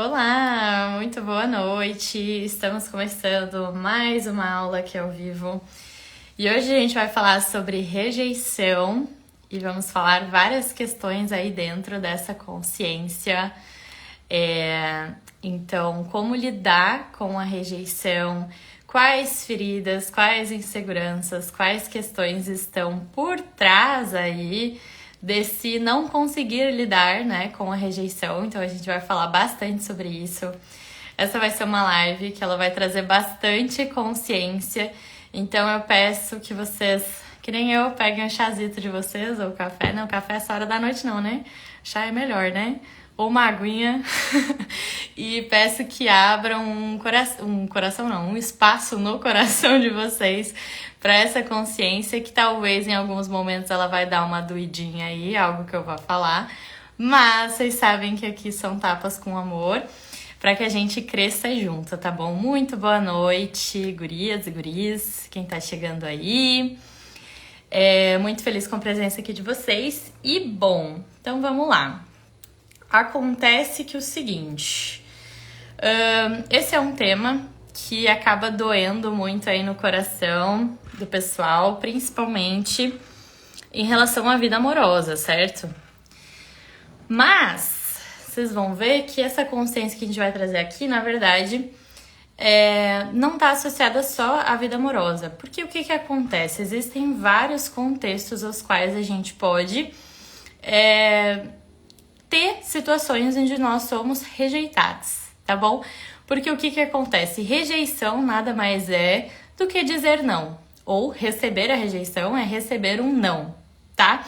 Olá, muito boa noite. Estamos começando mais uma aula aqui ao vivo. E hoje a gente vai falar sobre rejeição e vamos falar várias questões aí dentro dessa consciência. Então, como lidar com a rejeição, quais feridas, quais inseguranças, quais questões estão por trás aí desse não conseguir lidar, né, com a rejeição. Então a gente vai falar bastante sobre isso. Essa vai ser uma live que ela vai trazer bastante consciência. Então eu peço que vocês, que nem eu, peguem o chazito de vocês, ou o café. Não, café é essa hora da noite não, né? Chá é melhor, né? Ou uma aguinha. E peço que abram um espaço no coração de vocês para essa consciência que talvez em alguns momentos ela vai dar uma doidinha aí, algo que eu vou falar. Mas vocês sabem que aqui são tapas com amor para que a gente cresça junto, tá bom? Muito boa noite, gurias e guris, quem tá chegando aí. Muito feliz com a presença aqui de vocês. E bom, então vamos lá. Acontece que o seguinte, esse é um tema que acaba doendo muito aí no coração do pessoal, principalmente em relação à vida amorosa, certo? Mas vocês vão ver que essa consciência que a gente vai trazer aqui, na verdade, não está associada só à vida amorosa. Porque o que acontece? Existem vários contextos aos quais a gente pode ter situações onde nós somos rejeitados, tá bom? Porque o que acontece? Rejeição nada mais é do que dizer não. Ou receber a rejeição é receber um não, tá?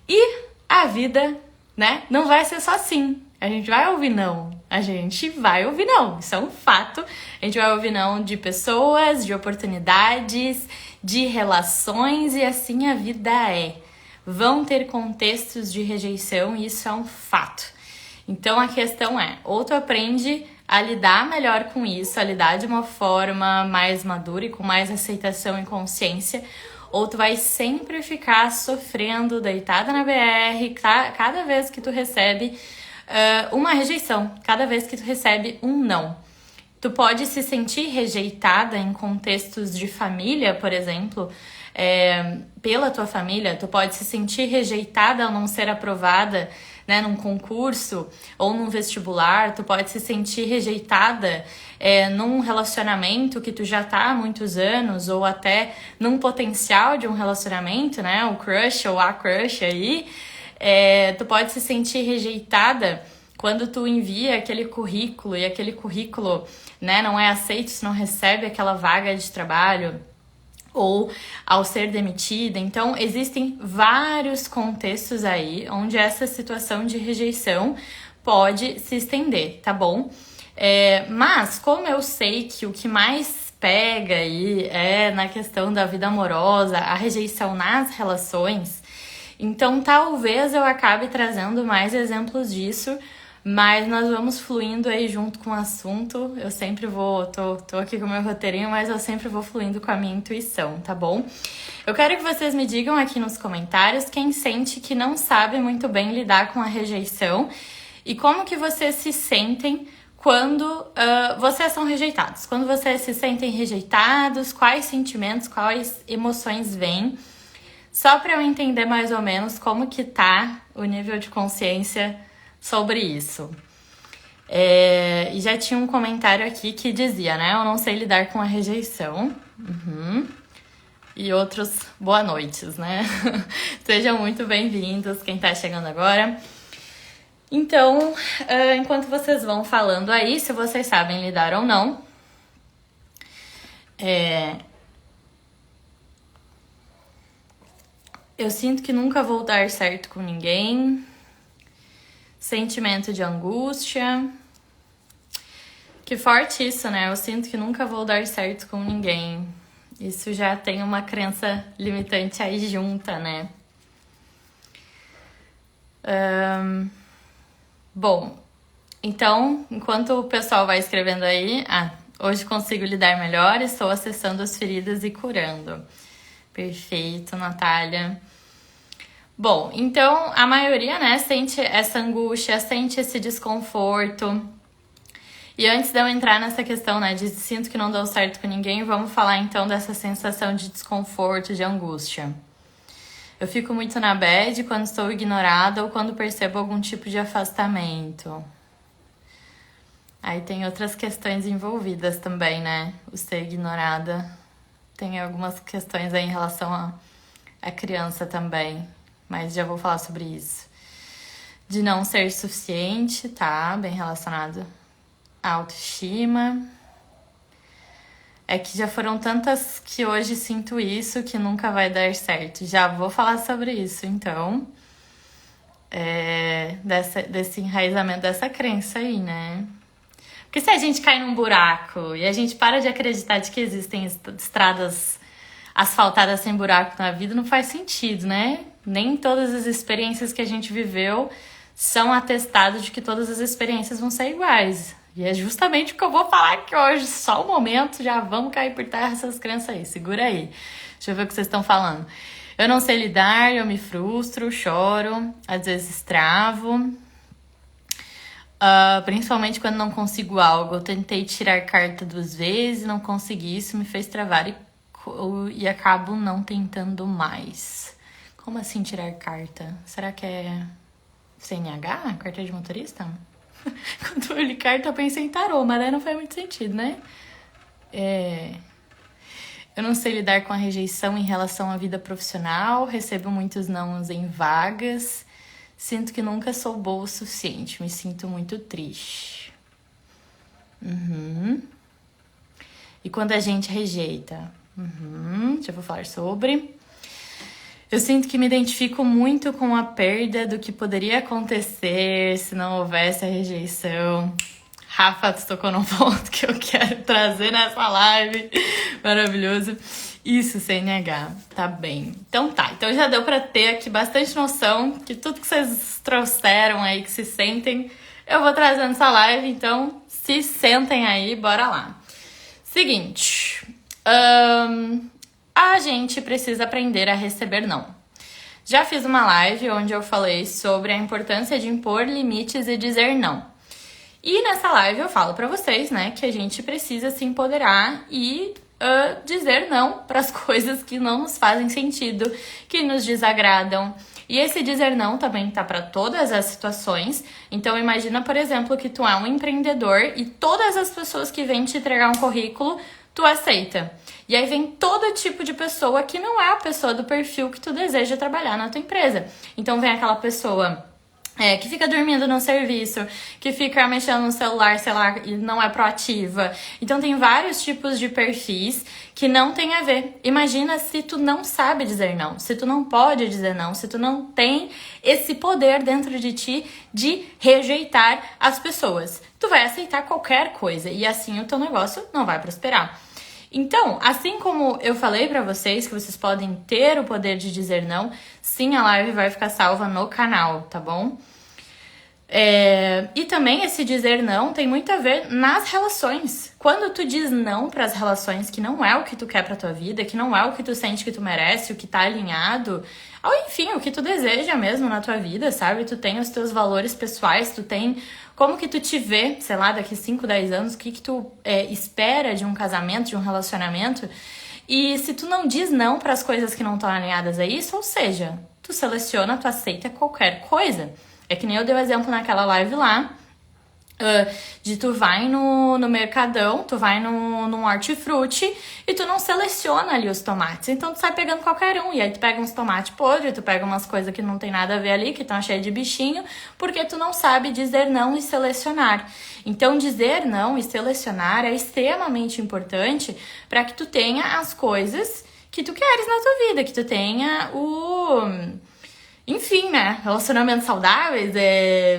E a vida, né, não vai ser só assim. A gente vai ouvir não. A gente vai ouvir não. Isso é um fato. A gente vai ouvir não de pessoas, de oportunidades, de relações e assim a vida é. Vão ter contextos de rejeição e isso é um fato. Então a questão é, ou tu aprende a lidar melhor com isso, a lidar de uma forma mais madura e com mais aceitação e consciência, ou tu vai sempre ficar sofrendo, deitada na BR, cada vez que tu recebe uma rejeição, cada vez que tu recebe um não. Tu pode se sentir rejeitada em contextos de família, por exemplo, pela tua família, tu pode se sentir rejeitada ao não ser aprovada, né, num concurso ou num vestibular, tu pode se sentir rejeitada num relacionamento que tu já tá há muitos anos ou até num potencial de um relacionamento, né, o crush ou a crush aí, tu pode se sentir rejeitada quando tu envia aquele currículo e aquele currículo, né, não é aceito, tu não recebe aquela vaga de trabalho, ou ao ser demitida. Então, existem vários contextos aí onde essa situação de rejeição pode se estender, tá bom? Mas, como eu sei que o que mais pega aí é na questão da vida amorosa, a rejeição nas relações, então talvez eu acabe trazendo mais exemplos disso, mas nós vamos fluindo aí junto com o assunto. Eu sempre vou, tô aqui com o meu roteirinho, mas eu sempre vou fluindo com a minha intuição, tá bom? Eu quero que vocês me digam aqui nos comentários quem sente que não sabe muito bem lidar com a rejeição e como que vocês se sentem quando vocês são rejeitados. Quando vocês se sentem rejeitados, quais sentimentos, quais emoções vêm, só para eu entender mais ou menos como que tá o nível de consciência sobre isso. E já tinha um comentário aqui que dizia, né? Eu não sei lidar com a rejeição. E outros boa noites, né? Sejam muito bem-vindos, quem tá chegando agora. Então, enquanto vocês vão falando aí, se vocês sabem lidar ou não, eu sinto que nunca vou dar certo com ninguém. Sentimento de angústia. Que forte isso, né? Eu sinto que nunca vou dar certo com ninguém. Isso já tem uma crença limitante aí junta, né? Bom, então, enquanto o pessoal vai escrevendo aí... hoje consigo lidar melhor, estou acessando as feridas e curando. Perfeito, Natália. Bom, então a maioria, né, sente essa angústia, sente esse desconforto, E antes de eu entrar nessa questão, né, de sinto que não deu certo com ninguém, vamos falar então dessa sensação de desconforto, de angústia. Eu fico muito na bad quando estou ignorada ou quando percebo algum tipo de afastamento. Aí tem outras questões envolvidas também, né? O ser ignorada. Tem algumas questões aí em relação à criança também, mas já vou falar sobre isso. De não ser suficiente, tá? Bem relacionado à autoestima. É que já foram tantas que hoje sinto isso que nunca vai dar certo. Já vou falar sobre isso, então. Desse enraizamento dessa crença aí, né? Porque se a gente cai num buraco e a gente para de acreditar de que existem estradas asfaltadas sem buraco na vida, não faz sentido, né? Nem todas as experiências que a gente viveu são atestados de que todas as experiências vão ser iguais. E é justamente o que eu vou falar aqui hoje. Só um momento, já vamos cair por terra essas crenças aí. Segura aí. Deixa eu ver o que vocês estão falando. Eu não sei lidar, eu me frustro, choro, às vezes travo. Principalmente quando não consigo algo. Eu tentei tirar carta 2 vezes, não consegui, isso me fez travar e acabo não tentando mais. Como assim tirar carta? Será que é CNH? Carta de motorista? Quando eu li carta eu pensei em tarô, mas aí não faz muito sentido, né? Eu não sei lidar com a rejeição em relação à vida profissional, recebo muitos nãos em vagas. Sinto que nunca sou boa o suficiente. Me sinto muito triste. E quando a gente rejeita? Já vou falar sobre. Eu sinto que me identifico muito com a perda do que poderia acontecer se não houvesse a rejeição. Rafa, tu tocou num ponto que eu quero trazer nessa live. Maravilhoso. Isso, CNH. Tá bem. Então tá. Então já deu pra ter aqui bastante noção que tudo que vocês trouxeram aí, que se sentem, eu vou trazer nessa live. Então, se sentem aí, bora lá. Seguinte. A gente precisa aprender a receber não. Já fiz uma live onde eu falei sobre a importância de impor limites e dizer não. E nessa live eu falo pra vocês, né, que a gente precisa se empoderar e dizer não para as coisas que não nos fazem sentido, que nos desagradam. E esse dizer não também tá para todas as situações. Então imagina, por exemplo, que tu é um empreendedor e todas as pessoas que vêm te entregar um currículo, tu aceita. E aí vem todo tipo de pessoa que não é a pessoa do perfil que tu deseja trabalhar na tua empresa. Então vem aquela pessoa que fica dormindo no serviço, que fica mexendo no celular, sei lá, e não é proativa. Então tem vários tipos de perfis que não tem a ver. Imagina se tu não sabe dizer não, se tu não pode dizer não, se tu não tem esse poder dentro de ti de rejeitar as pessoas. Tu vai aceitar qualquer coisa e assim o teu negócio não vai prosperar. Então, assim como eu falei pra vocês que vocês podem ter o poder de dizer não, sim, a live vai ficar salva no canal, tá bom? E também esse dizer não tem muito a ver nas relações. Quando tu diz não pras relações que não é o que tu quer pra tua vida, que não é o que tu sente que tu merece, o que tá alinhado, ou enfim, o que tu deseja mesmo na tua vida, sabe? Tu tem os teus valores pessoais, tu tem como que tu te vê, sei lá, daqui 5, 10 anos, o que que tu espera de um casamento, de um relacionamento. E se tu não diz não pras coisas que não estão alinhadas a isso, ou seja, tu seleciona, tu aceita qualquer coisa. É que nem eu dei o exemplo naquela live lá, de tu vai no mercadão, tu vai num hortifruti e tu não seleciona ali os tomates. Então tu sai pegando qualquer um. E aí tu pega uns tomates podres, tu pega umas coisas que não tem nada a ver ali, que estão cheias de bichinho, porque tu não sabe dizer não e selecionar. Então dizer não e selecionar é extremamente importante para que tu tenha as coisas que tu queres na tua vida, que tu tenha enfim, né, relacionamentos saudáveis,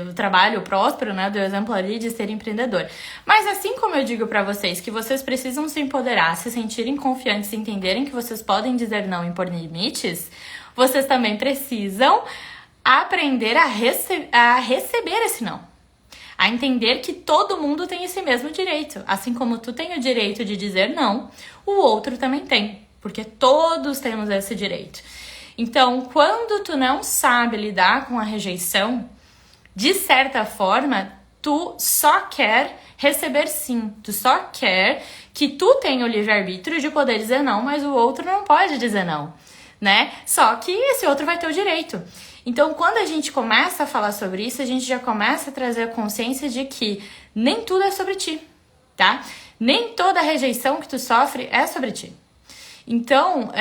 o trabalho próspero, né, do exemplo ali de ser empreendedor. Mas assim como eu digo pra vocês que vocês precisam se empoderar, se sentirem confiantes, entenderem que vocês podem dizer não e impor limites, vocês também precisam aprender a receber esse não. A entender que todo mundo tem esse mesmo direito. Assim como tu tem o direito de dizer não, o outro também tem. Porque todos temos esse direito. Então, quando tu não sabe lidar com a rejeição, de certa forma, tu só quer receber sim. Tu só quer que tu tenha o livre-arbítrio de poder dizer não, mas o outro não pode dizer não, né? Só que esse outro vai ter o direito. Então, quando a gente começa a falar sobre isso, a gente já começa a trazer a consciência de que nem tudo é sobre ti, tá? Nem toda rejeição que tu sofre é sobre ti. Então,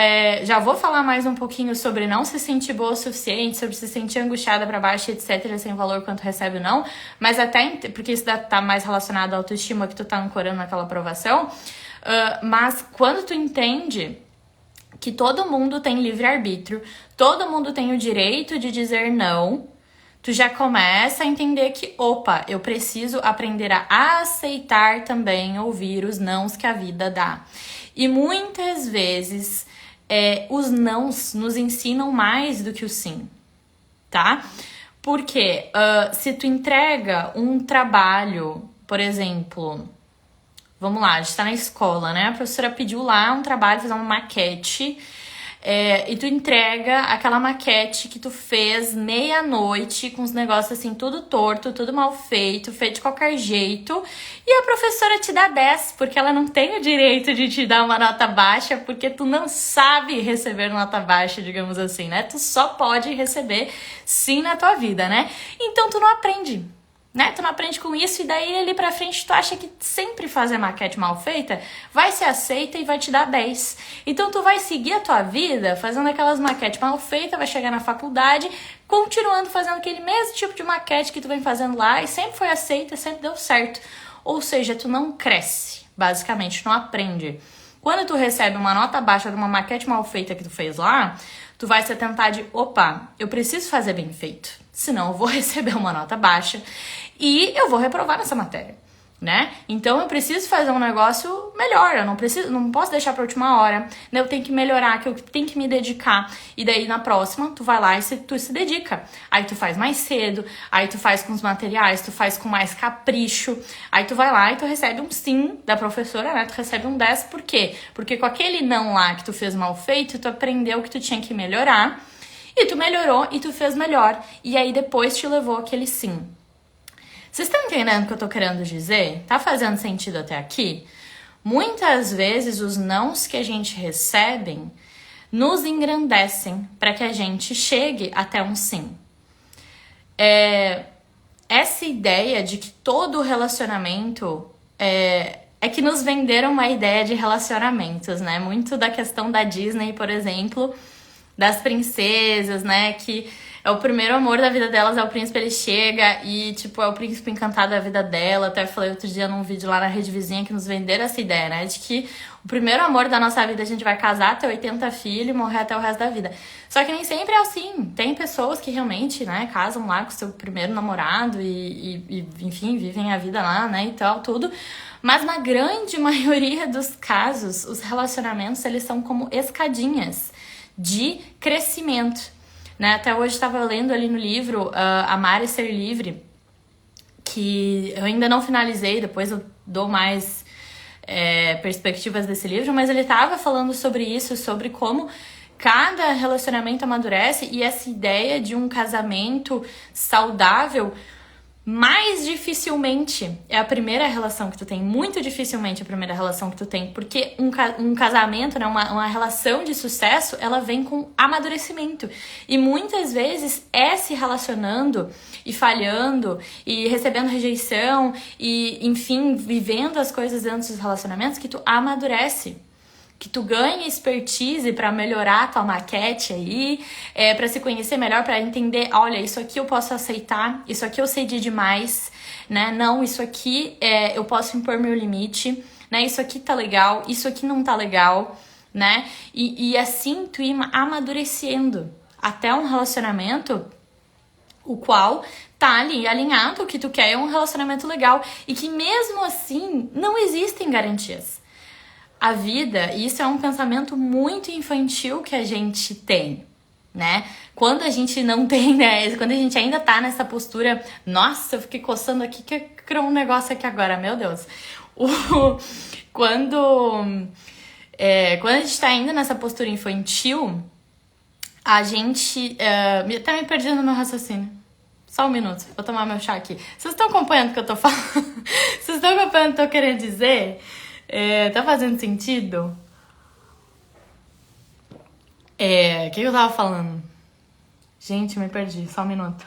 já vou falar mais um pouquinho sobre não se sentir boa o suficiente, sobre se sentir angustiada pra baixo, etc, sem valor quanto recebe ou não, mas até, porque isso tá mais relacionado à autoestima que tu tá ancorando naquela aprovação, mas quando tu entende que todo mundo tem livre-arbítrio, todo mundo tem o direito de dizer não, tu já começa a entender que, opa, eu preciso aprender a aceitar também ouvir os nãos que a vida dá. E muitas vezes os nãos nos ensinam mais do que o sim, tá? Porque se tu entrega um trabalho, por exemplo, vamos lá, a gente tá na escola, né? A professora pediu lá um trabalho, fazer uma maquete, e tu entrega aquela maquete que tu fez meia-noite, com os negócios assim, tudo torto, tudo mal feito, feito de qualquer jeito, e a professora te dá 10, porque ela não tem o direito de te dar uma nota baixa, porque tu não sabe receber nota baixa, digamos assim, né? Tu só pode receber sim na tua vida, né? Então tu não aprende, né? Tu não aprende com isso, e daí ali pra frente tu acha que sempre fazer maquete mal feita vai ser aceita e vai te dar 10. Então tu vai seguir a tua vida fazendo aquelas maquetes mal feitas, vai chegar na faculdade continuando fazendo aquele mesmo tipo de maquete que tu vem fazendo lá e sempre foi aceita, sempre deu certo. Ou seja, tu não cresce, basicamente, tu não aprende. Quando tu recebe uma nota baixa de uma maquete mal feita que tu fez lá, tu vai se atentar de, opa, eu preciso fazer bem feito, senão eu vou receber uma nota baixa e eu vou reprovar nessa matéria, né? Então eu preciso fazer um negócio melhor, eu não posso deixar pra última hora, né? Eu tenho que melhorar, que eu tenho que me dedicar. E daí na próxima, tu vai lá e tu se dedica. Aí tu faz mais cedo, aí tu faz com os materiais, tu faz com mais capricho, aí tu vai lá e tu recebe um sim da professora, né? Tu recebe um 10, por quê? Porque com aquele não lá que tu fez mal feito, tu aprendeu que tu tinha que melhorar, e tu melhorou e tu fez melhor. E aí depois te levou aquele sim. Vocês estão entendendo o que eu tô querendo dizer? Tá fazendo sentido até aqui? Muitas vezes os nãos que a gente recebe nos engrandecem para que a gente chegue até um sim. Essa ideia de que todo relacionamento é que nos venderam uma ideia de relacionamentos, né? Muito da questão da Disney, por exemplo, das princesas, né? Que é o primeiro amor da vida delas, é o príncipe, ele chega e, tipo, é o príncipe encantado da vida dela. Até falei outro dia num vídeo lá na rede vizinha que nos venderam essa ideia, né? De que o primeiro amor da nossa vida a gente vai casar, ter 80 filhos e morrer até o resto da vida. Só que nem sempre é assim. Tem pessoas que realmente, né, casam lá com o seu primeiro namorado e enfim, vivem a vida lá, né, e tal, tudo. Mas na grande maioria dos casos, os relacionamentos, eles são como escadinhas de crescimento, né? Até hoje estava lendo ali no livro Amar e Ser Livre, que eu ainda não finalizei, depois eu dou mais perspectivas desse livro, mas ele estava falando sobre isso, sobre como cada relacionamento amadurece, e essa ideia de um casamento saudável mais dificilmente é a primeira relação que tu tem, muito dificilmente é a primeira relação que tu tem, porque um casamento, né, uma relação de sucesso, ela vem com amadurecimento, e muitas vezes é se relacionando e falhando e recebendo rejeição e, enfim, vivendo as coisas dentro dos relacionamentos que tu amadurece, que tu ganha expertise para melhorar a tua maquete aí, para se conhecer melhor, para entender, olha, isso aqui eu posso aceitar, isso aqui eu cedi demais, né? Não, isso aqui eu posso impor meu limite, né? Isso aqui tá legal, isso aqui não tá legal, né? E assim tu ir amadurecendo até um relacionamento o qual tá ali alinhado, o que tu quer é um relacionamento legal, e que mesmo assim não existem garantias. A vida, e isso é um pensamento muito infantil que a gente tem, né? Quando a gente não tem, né? Quando a gente ainda tá nessa postura, nossa, eu fiquei coçando aqui, que criou um negócio aqui agora, meu Deus. Quando a gente tá ainda nessa postura infantil, a gente... até me perdi no meu raciocínio. Só um minuto, vou tomar meu chá aqui. Vocês estão acompanhando o que eu tô falando? Vocês estão acompanhando o que eu tô querendo dizer? Tá fazendo sentido? O que eu tava falando? Gente, me perdi, só um minuto.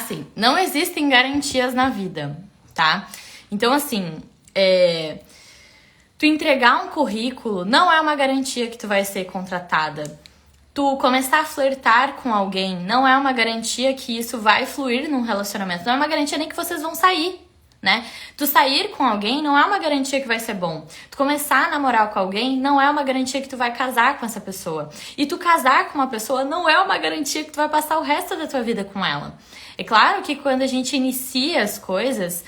Sim, não existem garantias na vida, tá? Então, assim, tu entregar um currículo não é uma garantia que tu vai ser contratada. Tu começar a flertar com alguém não é uma garantia que isso vai fluir num relacionamento. Não é uma garantia nem que vocês vão sair, né? Tu sair com alguém não é uma garantia que vai ser bom. Tu começar a namorar com alguém não é uma garantia que tu vai casar com essa pessoa. E tu casar com uma pessoa não é uma garantia que tu vai passar o resto da tua vida com ela. É claro que quando a gente inicia as coisas,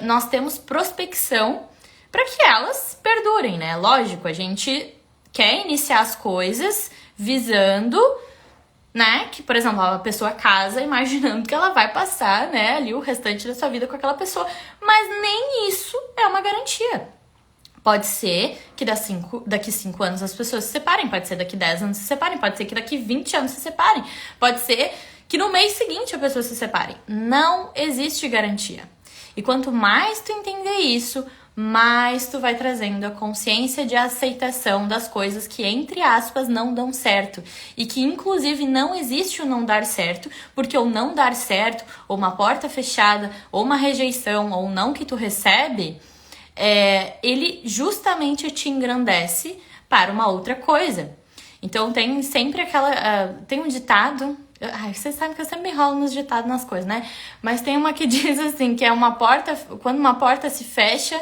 nós temos prospecção para que elas perdurem, né? Lógico, a gente quer iniciar as coisas visando, né, que, por exemplo, a pessoa casa imaginando que ela vai passar, né, ali o restante da sua vida com aquela pessoa, mas nem isso é uma garantia. Pode ser que daqui 5 anos as pessoas se separem, pode ser daqui 10 anos se separem, pode ser que daqui 20 anos se separem, pode ser que no mês seguinte a pessoa se separe. Não existe garantia. E quanto mais tu entender isso, mais tu vai trazendo a consciência de aceitação das coisas que, entre aspas, não dão certo. E que, inclusive, não existe o não dar certo, porque o não dar certo, ou uma porta fechada, ou uma rejeição, ou um não que tu recebe, ele justamente te engrandece para uma outra coisa. Então, tem sempre tem um ditado... vocês sabem que eu sempre me enrolo nos ditados nas coisas, né? Mas tem uma que diz assim, que é uma porta... Quando uma porta se fecha,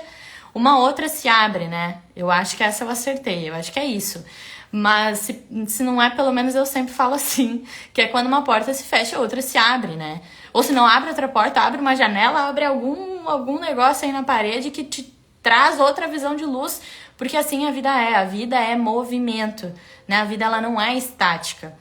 uma outra se abre, né? Eu acho que essa eu acertei, eu acho que é isso. Mas se não é, pelo menos eu sempre falo assim, que é quando uma porta se fecha, outra se abre, né? Ou se não abre outra porta, abre uma janela, abre algum negócio aí na parede que te traz outra visão de luz, porque assim a vida é movimento, né? A vida ela não é estática.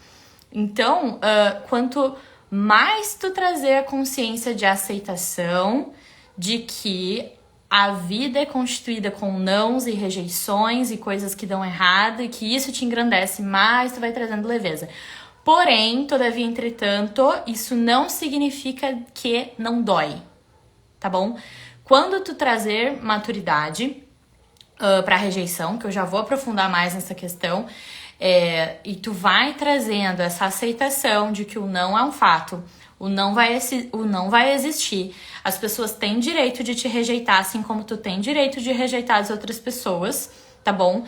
Então, quanto mais tu trazer a consciência de aceitação, de que a vida é constituída com nãos e rejeições e coisas que dão errado e que isso te engrandece mais, tu vai trazendo leveza. Porém, todavia, entretanto, isso não significa que não dói, tá bom? Quando tu trazer maturidade para rejeição, que eu já vou aprofundar mais nessa questão, e tu vai trazendo essa aceitação de que o não é um fato, o não vai existir. As pessoas têm direito de te rejeitar, assim como tu tem direito de rejeitar as outras pessoas, tá bom?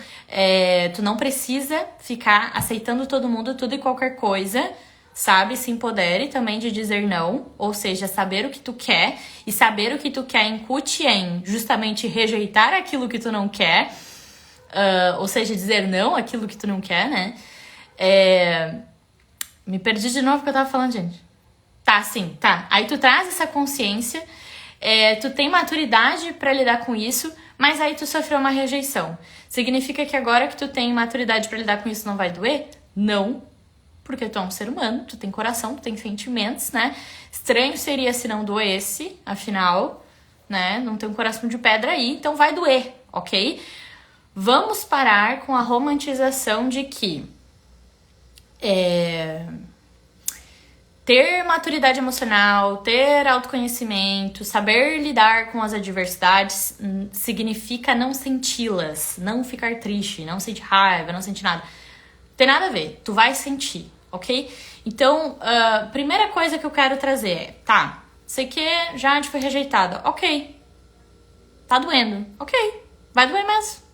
Tu não precisa ficar aceitando todo mundo, tudo e qualquer coisa, sabe? Se empodere também de dizer não, ou seja, saber o que tu quer, e saber o que tu quer incute em justamente rejeitar aquilo que tu não quer, ou seja, dizer não àquilo que tu não quer, né? Me perdi de novo o que eu tava falando, gente. Tá. Aí tu traz essa consciência, tu tem maturidade pra lidar com isso, mas aí tu sofreu uma rejeição. Significa que agora que tu tem maturidade pra lidar com isso não vai doer? Não, porque tu é um ser humano, tu tem coração, tu tem sentimentos, né? Estranho seria se não doesse, afinal, né? Não tem um coração de pedra aí, então vai doer, ok? Vamos parar com a romantização de que ter maturidade emocional, ter autoconhecimento, saber lidar com as adversidades significa não senti-las, não ficar triste, não sentir raiva, não sentir nada. Tem nada a ver, tu vai sentir, ok? Então, primeira coisa que eu quero trazer sei que Jade foi rejeitada, ok. Tá doendo, ok. Vai doer mesmo.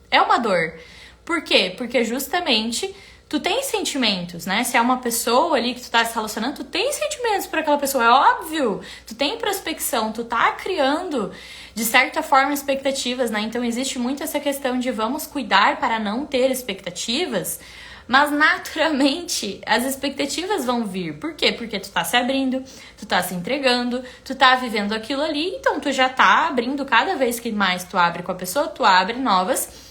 É uma dor. Por quê? Porque justamente tu tem sentimentos, né? Se é uma pessoa ali que tu tá se relacionando, tu tem sentimentos por aquela pessoa, é óbvio. Tu tem prospecção, tu tá criando, de certa forma, expectativas, né? Então existe muito essa questão de vamos cuidar para não ter expectativas, mas naturalmente as expectativas vão vir. Por quê? Porque tu tá se abrindo, tu tá se entregando, tu tá vivendo aquilo ali, então tu já tá abrindo, cada vez que mais tu abre com a pessoa, tu abre novas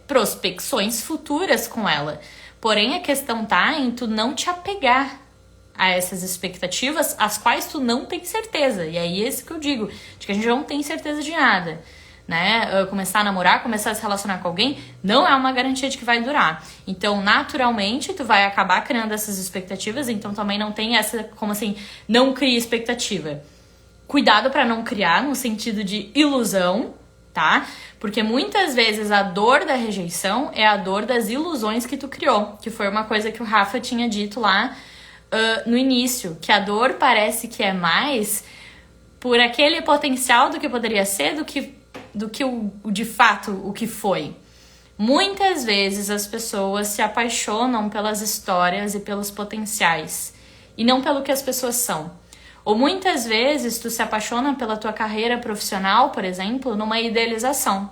prospecções futuras com ela. Porém, a questão tá em tu não te apegar a essas expectativas as quais tu não tem certeza. E aí esse que eu digo, de que a gente não tem certeza de nada, né? Começar a namorar, começar a se relacionar com alguém, não é uma garantia de que vai durar. Então, naturalmente, tu vai acabar criando essas expectativas, então também não tem essa, como assim, não cria expectativa. Cuidado para não criar no sentido de ilusão, tá? Porque muitas vezes a dor da rejeição é a dor das ilusões que tu criou, que foi uma coisa que o Rafa tinha dito lá no início, que a dor parece que é mais por aquele potencial do que poderia ser do que o de fato o que foi. Muitas vezes as pessoas se apaixonam pelas histórias e pelos potenciais e não pelo que as pessoas são. Ou muitas vezes tu se apaixona pela tua carreira profissional, por exemplo, numa idealização.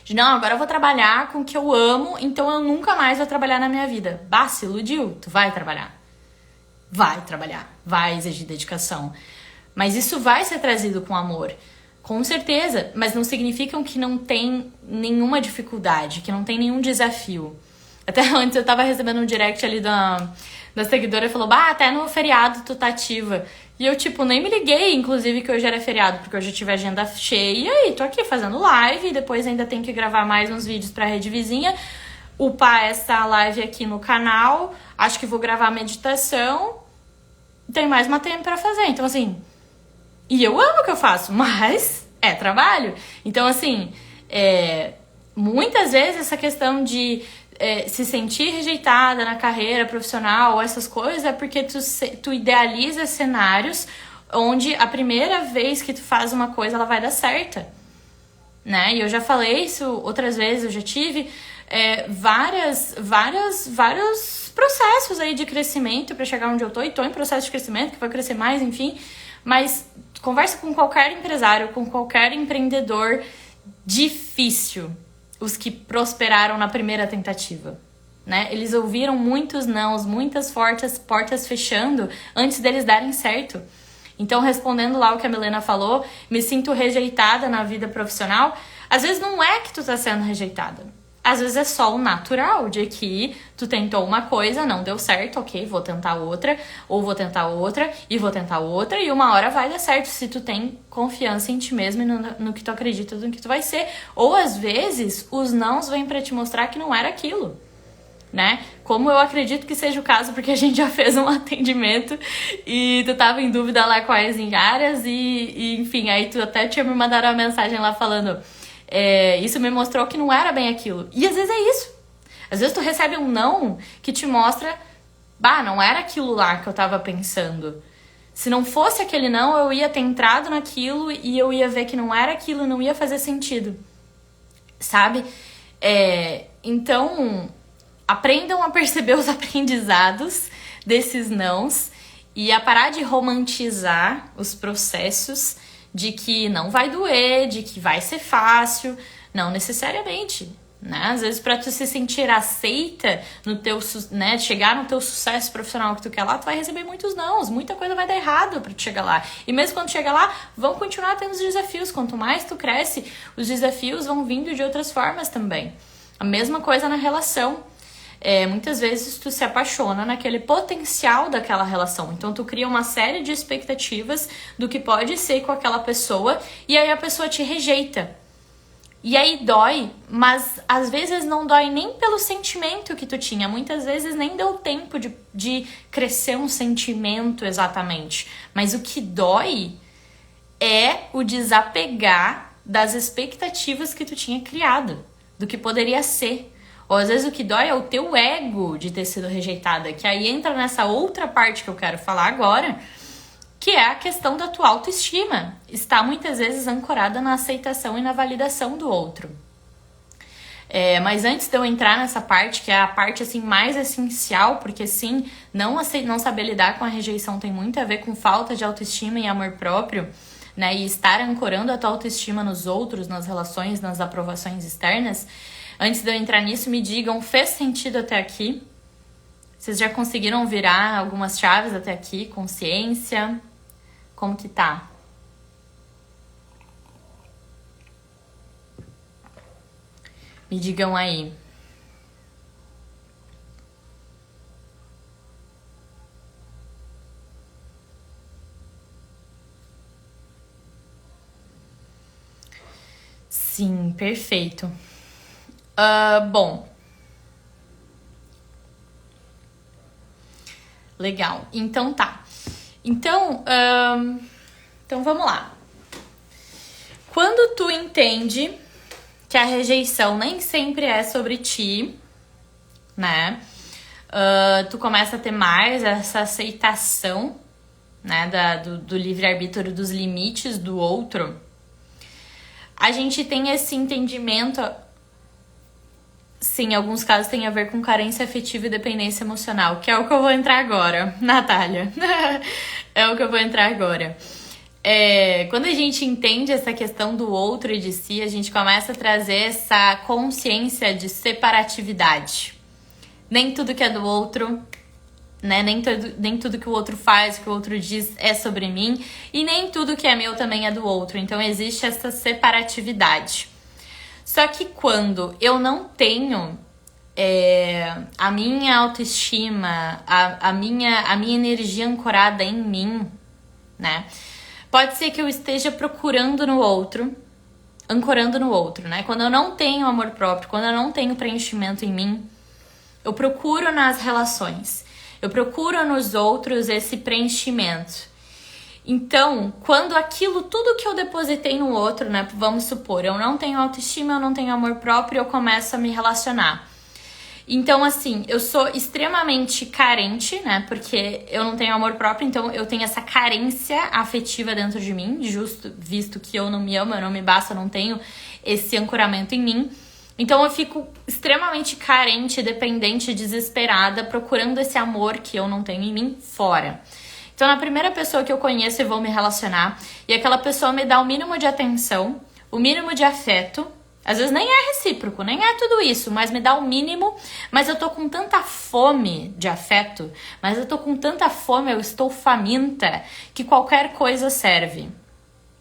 De não, agora eu vou trabalhar com o que eu amo, então eu nunca mais vou trabalhar na minha vida. Bah, se iludiu, tu vai trabalhar. Vai trabalhar, vai exigir dedicação. Mas isso vai ser trazido com amor. Com certeza, mas não significa que não tem nenhuma dificuldade, que não tem nenhum desafio. Até antes eu tava recebendo um direct ali da seguidora e falou, bah, até no feriado tu tá ativa. E eu, tipo, nem me liguei, inclusive, que hoje era feriado, porque hoje eu tive a agenda cheia e tô aqui fazendo live, e depois ainda tenho que gravar mais uns vídeos pra Rede Vizinha, upar essa live aqui no canal, acho que vou gravar meditação, tem mais uma tempo pra fazer. Então, assim, e eu amo o que eu faço, mas é trabalho. Então, assim, muitas vezes essa questão de se sentir rejeitada na carreira profissional, essas coisas, é porque tu idealiza cenários onde a primeira vez que tu faz uma coisa, ela vai dar certa, né? E eu já falei isso outras vezes, eu já tive vários processos aí de crescimento para chegar onde eu tô, e tô em processo de crescimento, que vai crescer mais, enfim, mas conversa com qualquer empresário, com qualquer empreendedor, difícil os que prosperaram na primeira tentativa, né? Eles ouviram muitos nãos, muitas portas fechando antes deles darem certo. Então, respondendo lá o que a Milena falou, me sinto rejeitada na vida profissional. Às vezes não é que tu tá sendo rejeitada. Às vezes é só o natural de que tu tentou uma coisa, não deu certo, ok, vou tentar outra, ou vou tentar outra, e vou tentar outra, e uma hora vai dar certo se tu tem confiança em ti mesmo e no que tu acredita, no que tu vai ser. Ou às vezes os nãos vêm pra te mostrar que não era aquilo, né? Como eu acredito que seja o caso, porque a gente já fez um atendimento e tu tava em dúvida lá quais áreas e enfim, aí tu até tinha me mandado uma mensagem lá falando... isso me mostrou que não era bem aquilo. E às vezes é isso. Às vezes tu recebe um não que te mostra, bah, não era aquilo lá que eu tava pensando. Se não fosse aquele não, eu ia ter entrado naquilo e eu ia ver que não era aquilo, não ia fazer sentido. Sabe? Então, aprendam a perceber os aprendizados desses nãos e a parar de romantizar os processos de que não vai doer, de que vai ser fácil, não necessariamente, né? Às vezes para tu se sentir aceita no teu, né, chegar no teu sucesso profissional que tu quer lá, tu vai receber muitos nãos, muita coisa vai dar errado para tu chegar lá. E mesmo quando chegar lá, vão continuar tendo os desafios. Quanto mais tu cresce, os desafios vão vindo de outras formas também. A mesma coisa na relação. Muitas vezes tu se apaixona naquele potencial daquela relação. Então tu cria uma série de expectativas do que pode ser com aquela pessoa e aí a pessoa te rejeita. E aí dói, mas às vezes não dói nem pelo sentimento que tu tinha. Muitas vezes nem deu tempo de crescer um sentimento exatamente. Mas o que dói é o desapegar das expectativas que tu tinha criado, do que poderia ser. Ou às vezes o que dói é o teu ego de ter sido rejeitada, que aí entra nessa outra parte que eu quero falar agora, que é a questão da tua autoestima. Está muitas vezes ancorada na aceitação e na validação do outro. Mas antes de eu entrar nessa parte, que é a parte assim mais essencial, porque sim, não saber lidar com a rejeição tem muito a ver com falta de autoestima e amor próprio, né? E estar ancorando a tua autoestima nos outros, nas relações, nas aprovações externas. Antes de eu entrar nisso, me digam, fez sentido até aqui? Vocês já conseguiram virar algumas chaves até aqui? Consciência? Como que tá? Me digam aí. Sim, perfeito. Bom. Legal. Então tá. Então vamos lá. Quando tu entende que a rejeição nem sempre é sobre ti, né? Tu começa a ter mais essa aceitação, né, do livre-arbítrio, dos limites do outro. A gente tem esse entendimento, sim, em alguns casos tem a ver com carência afetiva e dependência emocional, que é o que eu vou entrar agora, Natália. É o que eu vou entrar agora. Quando a gente entende essa questão do outro e de si, a gente começa a trazer essa consciência de separatividade. Nem tudo que é do outro, né? Nem tudo que o outro faz, que o outro diz é sobre mim, e nem tudo que é meu também é do outro. Então existe essa separatividade. Só que quando eu não tenho a minha autoestima, a minha energia ancorada em mim, né? Pode ser que eu esteja procurando no outro, ancorando no outro, né? Quando eu não tenho amor próprio, quando eu não tenho preenchimento em mim, eu procuro nas relações, eu procuro nos outros esse preenchimento. Então, quando aquilo, tudo que eu depositei no outro, né? Vamos supor, eu não tenho autoestima, eu não tenho amor próprio, eu começo a me relacionar. Então, assim, eu sou extremamente carente, né? Porque eu não tenho amor próprio, então eu tenho essa carência afetiva dentro de mim, justo visto que eu não me amo, eu não me basto, eu não tenho esse ancoramento em mim. Então eu fico extremamente carente, dependente, desesperada, procurando esse amor que eu não tenho em mim fora. Então, na primeira pessoa que eu conheço e vou me relacionar, e aquela pessoa me dá o mínimo de atenção, o mínimo de afeto, às vezes nem é recíproco, nem é tudo isso, mas me dá o mínimo, mas eu tô com tanta fome de afeto, mas eu tô com tanta fome, eu estou faminta, que qualquer coisa serve,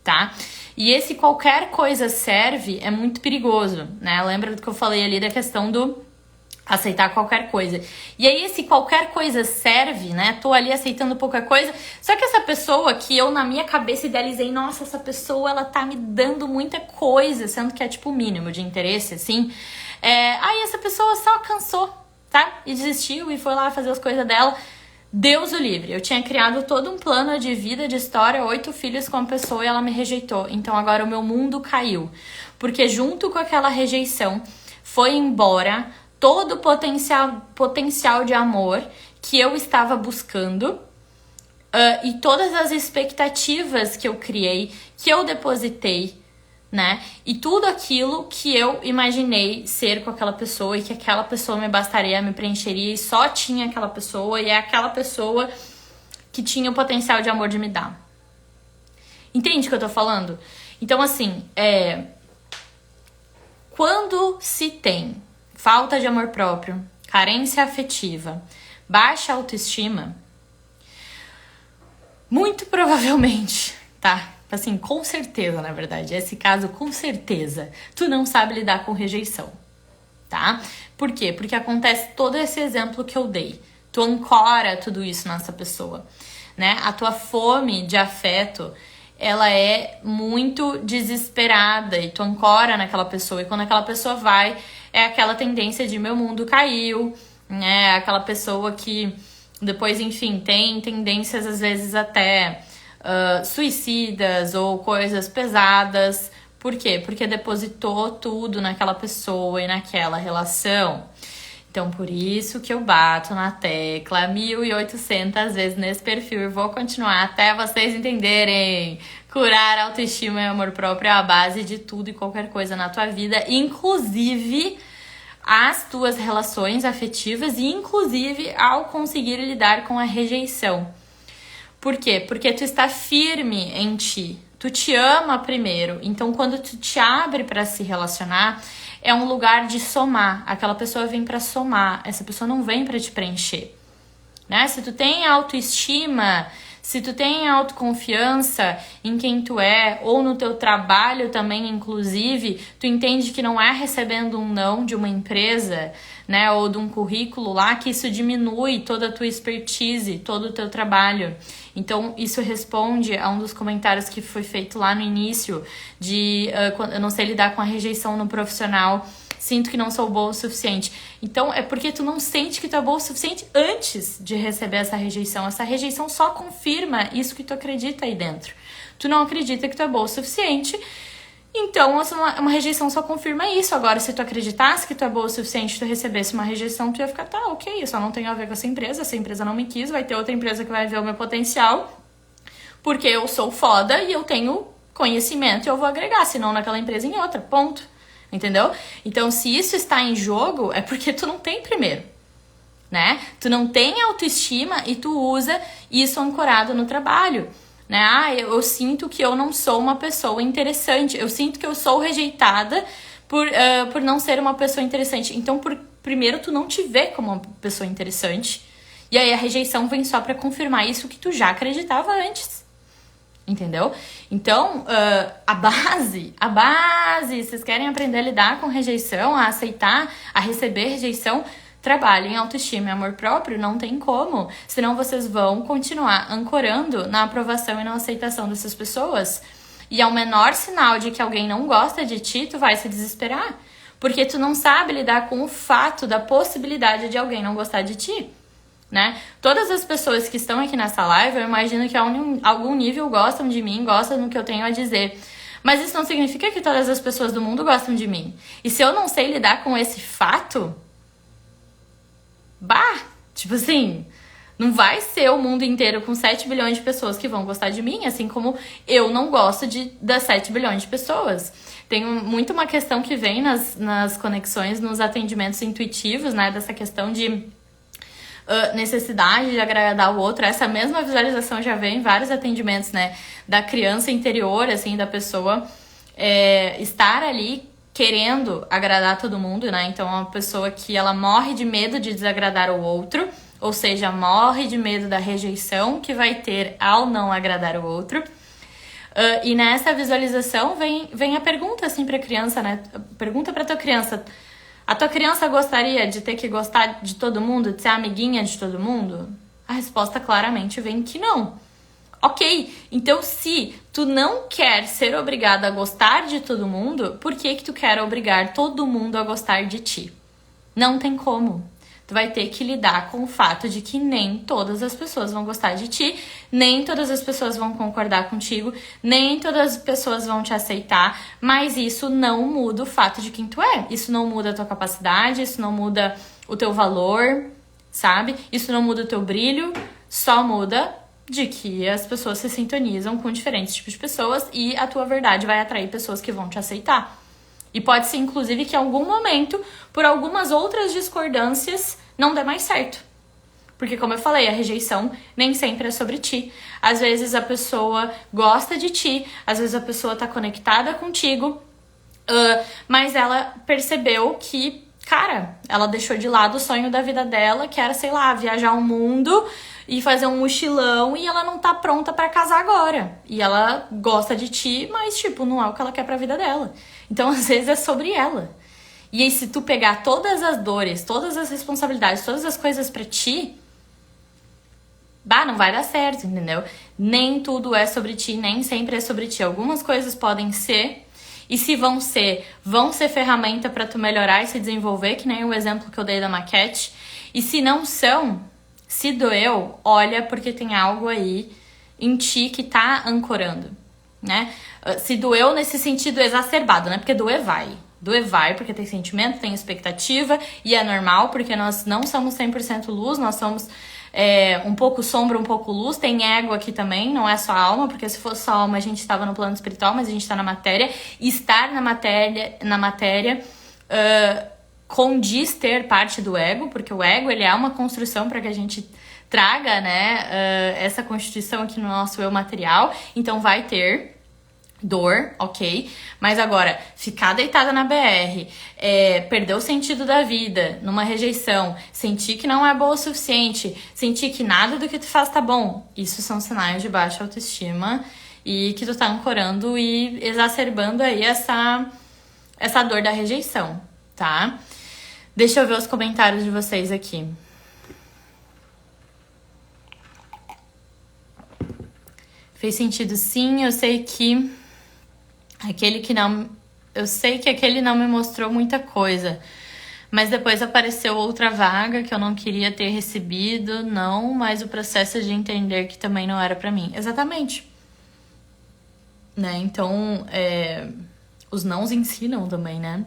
tá? E esse qualquer coisa serve é muito perigoso, né? Lembra do que eu falei ali da questão do aceitar qualquer coisa. E aí esse qualquer coisa serve, né? Tô ali aceitando pouca coisa. Só que essa pessoa que eu na minha cabeça idealizei, nossa, essa pessoa ela tá me dando muita coisa, sendo que é tipo o mínimo de interesse, assim. Aí essa pessoa só cansou, tá? E desistiu e foi lá fazer as coisas dela. Deus o livre. Eu tinha criado todo um plano de vida, de história, 8 filhos com a pessoa e ela me rejeitou. Então agora o meu mundo caiu. Porque junto com aquela rejeição foi embora todo o potencial de amor que eu estava buscando e todas as expectativas que eu criei, que eu depositei, né? E tudo aquilo que eu imaginei ser com aquela pessoa e que aquela pessoa me bastaria, me preencheria e só tinha aquela pessoa e é aquela pessoa que tinha o potencial de amor de me dar. Entende o que eu tô falando? Então, assim, quando se tem falta de amor próprio, carência afetiva, baixa autoestima, muito provavelmente, tá? Assim, com certeza, na verdade, esse caso, com certeza, tu não sabe lidar com rejeição, tá? Por quê? Porque acontece todo esse exemplo que eu dei. Tu ancora tudo isso nessa pessoa, né? A tua fome de afeto, ela é muito desesperada e tu ancora naquela pessoa. E quando aquela pessoa vai, é aquela tendência de meu mundo caiu, né? Aquela pessoa que depois, enfim, tem tendências às vezes até suicidas ou coisas pesadas. Por quê? Porque depositou tudo naquela pessoa e naquela relação. Então, por isso que eu bato na tecla 1.800 vezes nesse perfil e vou continuar até vocês entenderem. Curar a autoestima e amor próprio é a base de tudo e qualquer coisa na tua vida, inclusive as tuas relações afetivas e inclusive ao conseguir lidar com a rejeição. Por quê? Porque tu está firme em ti. Tu te ama primeiro. Então, quando tu te abre para se relacionar, é um lugar de somar. Aquela pessoa vem para somar. Essa pessoa não vem para te preencher, né? Se tu tem autoestima, Se tu tem autoconfiança em quem tu é, ou no teu trabalho também, inclusive, tu entende que não é recebendo um não de uma empresa, né, ou de um currículo lá, que isso diminui toda a tua expertise, todo o teu trabalho. Então, isso responde a um dos comentários que foi feito lá no início, de eu não sei lidar com a rejeição no profissional, sinto que não sou boa o suficiente. Então, é porque tu não sente que tu é boa o suficiente antes de receber essa rejeição. Essa rejeição só confirma isso que tu acredita aí dentro. Tu não acredita que tu é boa o suficiente, então uma rejeição só confirma isso. Agora, se tu acreditasse que tu é boa o suficiente e tu recebesse uma rejeição, tu ia ficar, tá, ok, eu só não tenho a ver com essa empresa não me quis, vai ter outra empresa que vai ver o meu potencial, porque eu sou foda e eu tenho conhecimento e eu vou agregar, senão naquela empresa em outra, ponto. Entendeu? Então, se isso está em jogo, é porque tu não tem primeiro, né? Tu não tem autoestima e tu usa isso ancorado no trabalho, né? Ah, eu sinto que eu não sou uma pessoa interessante, eu sinto que eu sou rejeitada por não ser uma pessoa interessante. Então, primeiro, tu não te vê como uma pessoa interessante, e aí a rejeição vem só pra confirmar isso que tu já acreditava antes. Entendeu? Então, a base, vocês querem aprender a lidar com rejeição, a aceitar, a receber rejeição, trabalhem autoestima e amor próprio, não tem como. Senão vocês vão continuar ancorando na aprovação e na aceitação dessas pessoas. E ao menor sinal de que alguém não gosta de ti, tu vai se desesperar. Porque tu não sabe lidar com o fato da possibilidade de alguém não gostar de ti. Né? Todas as pessoas que estão aqui nessa live, eu imagino que a algum nível gostam de mim, gostam do que eu tenho a dizer. Mas isso não significa que todas as pessoas do mundo gostam de mim. E se eu não sei lidar com esse fato, tipo assim, não vai ser o mundo inteiro com 7 bilhões de pessoas que vão gostar de mim, assim como eu não gosto das 7 bilhões de pessoas. Tem muito uma questão que vem nas conexões, nos atendimentos intuitivos, né? Dessa questão de necessidade de agradar o outro. Essa mesma visualização já vem em vários atendimentos, né? Da criança interior, assim, da pessoa estar ali querendo agradar todo mundo, né? Então, é uma pessoa que ela morre de medo de desagradar o outro, ou seja, morre de medo da rejeição que vai ter ao não agradar o outro. E nessa visualização vem a pergunta, assim, pra criança, né? Pergunta pra tua criança: a tua criança gostaria de ter que gostar de todo mundo, de ser amiguinha de todo mundo? A resposta claramente vem que não. Ok, então se tu não quer ser obrigada a gostar de todo mundo, por que tu quer obrigar todo mundo a gostar de ti? Não tem como. Tu vai ter que lidar com o fato de que nem todas as pessoas vão gostar de ti, nem todas as pessoas vão concordar contigo, nem todas as pessoas vão te aceitar, mas isso não muda o fato de quem tu é. Isso não muda a tua capacidade, isso não muda o teu valor, sabe? Isso não muda o teu brilho, só muda de que as pessoas se sintonizam com diferentes tipos de pessoas e a tua verdade vai atrair pessoas que vão te aceitar. E pode ser, inclusive, que em algum momento, por algumas outras discordâncias, não dê mais certo. Porque, como eu falei, a rejeição nem sempre é sobre ti. Às vezes a pessoa gosta de ti, às vezes a pessoa tá conectada contigo, mas ela percebeu que, cara, ela deixou de lado o sonho da vida dela, que era, sei lá, viajar o mundo e fazer um mochilão, e ela não tá pronta pra casar agora. E ela gosta de ti, mas, tipo, não é o que ela quer pra vida dela. Então, às vezes, é sobre ela. E aí, se tu pegar todas as dores, todas as responsabilidades, todas as coisas pra ti, não vai dar certo, entendeu? Nem tudo é sobre ti, nem sempre é sobre ti. Algumas coisas podem ser, e se vão ser ferramenta pra tu melhorar e se desenvolver, que nem o exemplo que eu dei da maquete. E se não são, se doeu, olha, porque tem algo aí em ti que tá ancorando, né? Se doeu nesse sentido exacerbado, né? Porque doer vai, porque tem sentimento, tem expectativa, e é normal, porque nós não somos 100% luz, nós somos um pouco sombra, um pouco luz, tem ego aqui também, não é só alma, porque se fosse só alma a gente estava no plano espiritual, mas a gente está na matéria, e estar na matéria condiz ter parte do ego, porque o ego, ele é uma construção para que a gente traga, né, essa constituição aqui no nosso eu material, então vai ter. dor, ok? Mas agora, ficar deitada na BR, perder o sentido da vida numa rejeição, sentir que não é boa o suficiente, sentir que nada do que tu faz tá bom, isso são sinais de baixa autoestima e que tu tá ancorando e exacerbando aí essa dor da rejeição, tá? Deixa eu ver os comentários de vocês aqui. Fez sentido sim, eu sei que aquele não me mostrou muita coisa, mas depois apareceu outra vaga que eu não queria ter recebido, mas o processo de entender que também não era pra mim. Exatamente. Né? Então, os nãos ensinam também, né?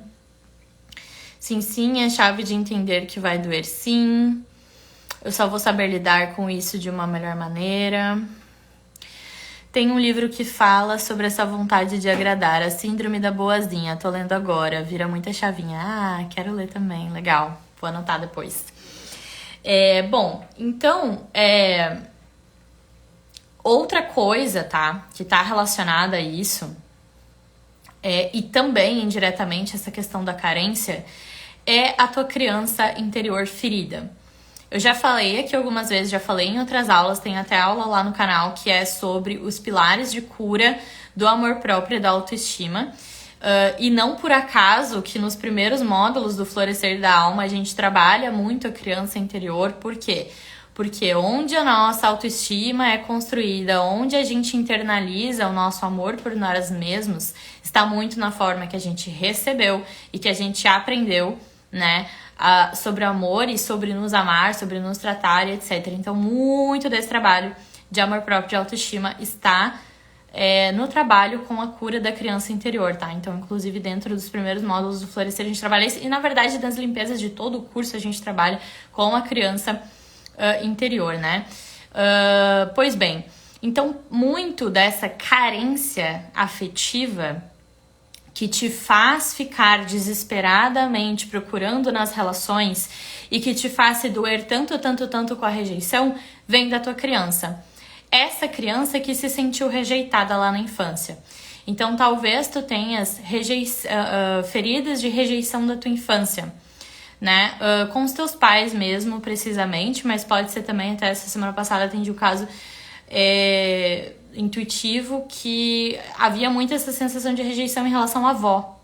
Sim, é chave de entender que vai doer sim. Eu só vou saber lidar com isso de uma melhor maneira. Tem um livro que fala sobre essa vontade de agradar, a síndrome da boazinha. Tô lendo agora, vira muita chavinha. Ah, quero ler também, legal. Vou anotar depois. Bom, então, outra coisa, tá? Que tá relacionada a isso, e também indiretamente essa questão da carência, é a tua criança interior ferida. Eu já falei aqui algumas vezes, já falei em outras aulas, tem até aula lá no canal que é sobre os pilares de cura do amor próprio e da autoestima. E não por acaso que nos primeiros módulos do Florescer da Alma a gente trabalha muito a criança interior. Por quê? Porque onde a nossa autoestima é construída, onde a gente internaliza o nosso amor por nós mesmos, está muito na forma que a gente recebeu e que a gente aprendeu, né? Sobre amor e sobre nos amar, sobre nos tratar, etc. Então, muito desse trabalho de amor próprio, de autoestima, está no trabalho com a cura da criança interior, tá? Então, inclusive, dentro dos primeiros módulos do Florescer, a gente trabalha isso. E, na verdade, das limpezas de todo o curso, a gente trabalha com a criança interior, né? Pois bem, então, muito dessa carência afetiva que te faz ficar desesperadamente procurando nas relações e que te faz se doer tanto com a rejeição, vem da tua criança. Essa criança que se sentiu rejeitada lá na infância. Então, talvez tu tenhas feridas de rejeição da tua infância, né? Com os teus pais mesmo, precisamente, mas pode ser também, até essa semana passada atendi o caso intuitivo que havia muito essa sensação de rejeição em relação à avó,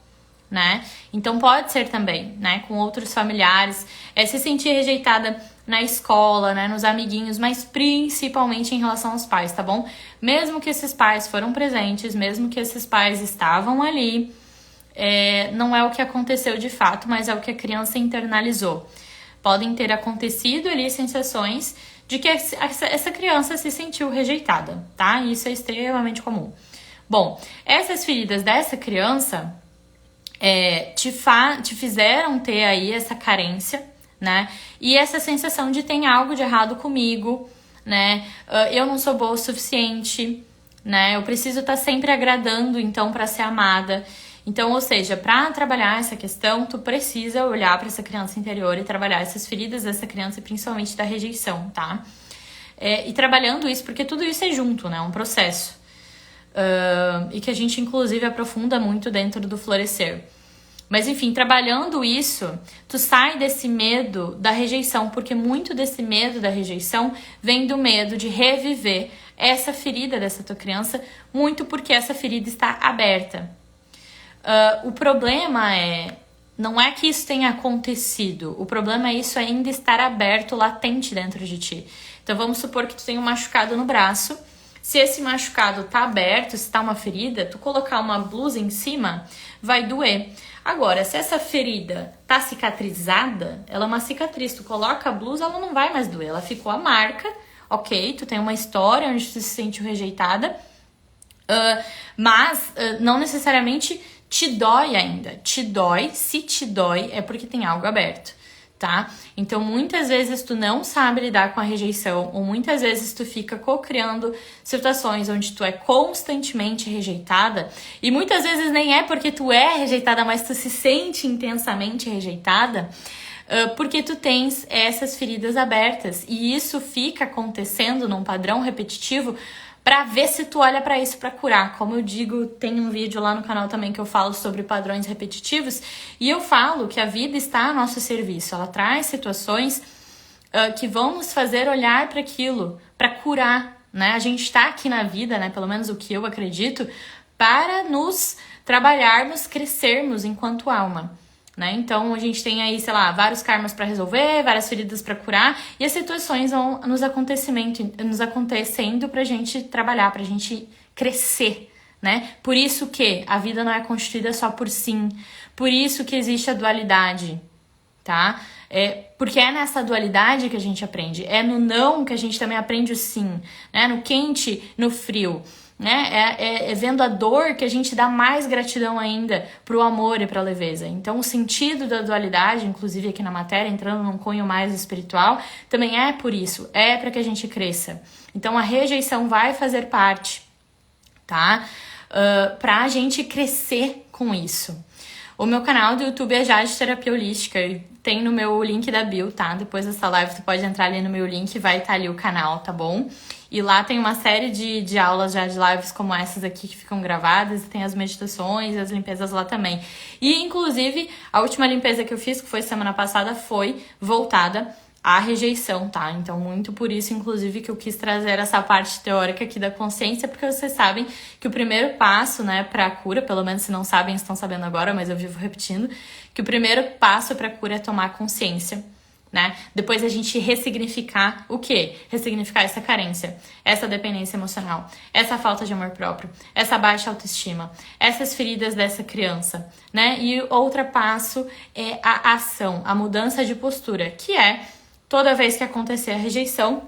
né? Então pode ser também, né, com outros familiares, se sentir rejeitada na escola, né, nos amiguinhos, mas principalmente em relação aos pais, tá bom? Mesmo que esses pais foram presentes, mesmo que esses pais estavam ali, não é o que aconteceu de fato, mas é o que a criança internalizou. Podem ter acontecido ali sensações de que essa criança se sentiu rejeitada, tá? Isso é extremamente comum. Bom, essas feridas dessa criança te fizeram ter aí essa carência, né? E essa sensação de tem algo de errado comigo, né? Eu não sou boa o suficiente, né? Eu preciso estar sempre agradando, então, para ser amada. Então, ou seja, para trabalhar essa questão, tu precisa olhar para essa criança interior e trabalhar essas feridas dessa criança, e principalmente da rejeição, tá? E trabalhando isso, porque tudo isso é junto, né? Um processo. E que a gente, inclusive, aprofunda muito dentro do Florescer. Mas, enfim, trabalhando isso, tu sai desse medo da rejeição, porque muito desse medo da rejeição vem do medo de reviver essa ferida dessa tua criança, muito porque essa ferida está aberta. O problema não é que isso tenha acontecido, o problema é isso ainda estar aberto, latente dentro de ti. Então vamos supor que tu tem um machucado no braço. Se esse machucado tá aberto, se tá uma ferida, tu colocar uma blusa em cima, vai doer. Agora, se essa ferida tá cicatrizada, ela é uma cicatriz, tu coloca a blusa, ela não vai mais doer, ela ficou a marca, ok? Tu tem uma história onde tu se sentiu rejeitada, mas não necessariamente te dói ainda. Se te dói, é porque tem algo aberto, tá? Então, muitas vezes tu não sabe lidar com a rejeição, ou muitas vezes tu fica co-criando situações onde tu é constantemente rejeitada, e muitas vezes nem é porque tu é rejeitada, mas tu se sente intensamente rejeitada, porque tu tens essas feridas abertas, e isso fica acontecendo num padrão repetitivo pra ver se tu olha pra isso pra curar. Como eu digo, tem um vídeo lá no canal também que eu falo sobre padrões repetitivos, e eu falo que a vida está a nosso serviço. Ela traz situações que vão nos fazer olhar para aquilo, para curar, né? A gente está aqui na vida, né? Pelo menos o que eu acredito, para nos trabalharmos, crescermos enquanto alma, né? Então a gente tem aí, sei lá, vários karmas para resolver, várias feridas para curar, e as situações vão nos acontecendo pra gente trabalhar, pra gente crescer, né? Por isso que a vida não é constituída só por sim, por isso que existe a dualidade, tá? Porque é nessa dualidade que a gente aprende, é no não que a gente também aprende o sim, né? No quente, no frio, né? É vendo a dor que a gente dá mais gratidão ainda pro amor e pra leveza. Então o sentido da dualidade, inclusive aqui na matéria, entrando num cunho mais espiritual, também é por isso, é para que a gente cresça. Então a rejeição vai fazer parte, tá? Pra gente crescer com isso. O meu canal do YouTube é Jade Terapia Holística, tem no meu link da bio, tá? Depois dessa live tu pode entrar ali no meu link, vai estar ali o canal, tá bom? E lá tem uma série de aulas já de lives como essas aqui que ficam gravadas, tem as meditações e as limpezas lá também. E inclusive, a última limpeza que eu fiz, que foi semana passada, foi voltada à rejeição, tá? Então, muito por isso, inclusive, que eu quis trazer essa parte teórica aqui da consciência, porque vocês sabem que o primeiro passo, né, pra cura, pelo menos se não sabem, estão sabendo agora, mas eu vivo repetindo, que o primeiro passo pra cura é tomar consciência, né? Depois a gente ressignificar o quê? Ressignificar essa carência, essa dependência emocional, essa falta de amor próprio, essa baixa autoestima, essas feridas dessa criança, né? E outro passo é a ação, a mudança de postura, que é toda vez que acontecer a rejeição,